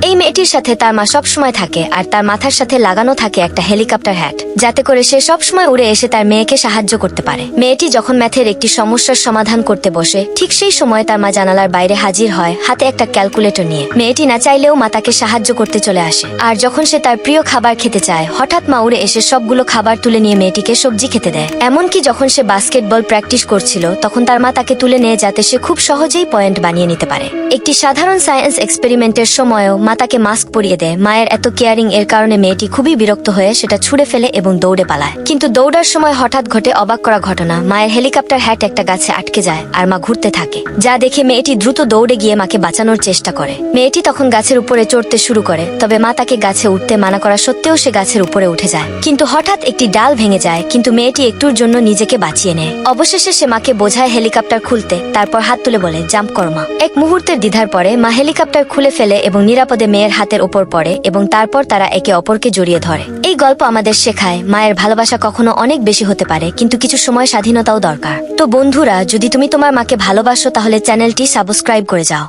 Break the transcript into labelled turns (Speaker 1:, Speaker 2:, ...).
Speaker 1: এই মেয়েটির সাথে তার মা সবসময় থাকে, আর তার মাথার সাথে লাগানো থাকে একটা হেলিকপ্টার হ্যাট, যাতে করে সে সবসময় উড়ে এসে তার মেয়েকে সাহায্য করতে পারে। মেয়েটি যখন ম্যাথের একটি সমস্যার সমাধান করতে বসে, ঠিক সেই সময় তার মা জানালার বাইরে হাজির হয় হাতে একটা ক্যালকুলেটর নিয়ে। মেয়েটি না চাইলেও মা তাকে সাহায্য করতে চলে আসে, আর যখন সে তার প্রিয় খাবার খেতে চায়, হঠাৎ মা উড়ে এসে সবগুলো খাবার তুলে নিয়ে মেয়েটিকে সবজি খেতে দেয়। এমনকি যখন সে বাস্কেটবল প্র্যাকটিস করছিল, তখন তার মা তাকে তুলে নেয় যাতে সে খুব সহজেই পয়েন্ট বানিয়ে নিতে পারে। একটি সাধারণ সায়েন্স এক্সপেরিমেন্টের সময়ও মা তাকে মাস্ক পরিয়ে দেয়। মায়ের এত কেয়ারিং এর কারণে মেয়েটি খুবই বিরক্ত হয়ে সেটা ছুঁড়ে ফেলে এবং দৌড়ে পালায়। কিন্তু দৌড়ার সময় হঠাৎ ঘটে অবাক করা ঘটনা। মায়ের হেলিকপ্টার হ্যাট একটা গাছে আটকে যায়, আর মা ঘুরতে থাকে, যা দেখে মেয়েটি দ্রুত দৌড়ে গিয়ে মাকে বাঁচানোর চেষ্টা করে। মেয়েটি তখন গাছের উপরে চড়তে শুরু করে, তবে মা তাকে গাছে উঠতে মানা করা সত্ত্বেও সে গাছের উপরে উঠে যায়। কিন্তু হঠাৎ একটি ডাল ভেঙে যায়, কিন্তু মেয়েটি একটুর জন্য নিজেকে বাঁচিয়ে নেয়। অবশেষে সে মাকে বোঝায় হেলিকপ্টার খুলতে, তারপর হাত তুলে বলে, জাম্প করো মা। এক মুহূর্তের দ্বিধার পরে মা হেলিকপ্টার খুলে ফেলে এবং নিরাপদে মেয়ের হাতের উপর পড়ে, এবং তারপর তারা একে অপরকে জড়িয়ে ধরে। এই গল্প আমাদের শেখায় মায়ের ভালোবাসা কখনো অনেক বেশি হতে পারে, কিন্তু কিছু সময় স্বাধীনতাও দরকার। তো বন্ধুরা, যদি তুমি তোমার মাকে ভালোবাসো, তাহলে চ্যানেলটি সাবস্ক্রাইব করে যাও।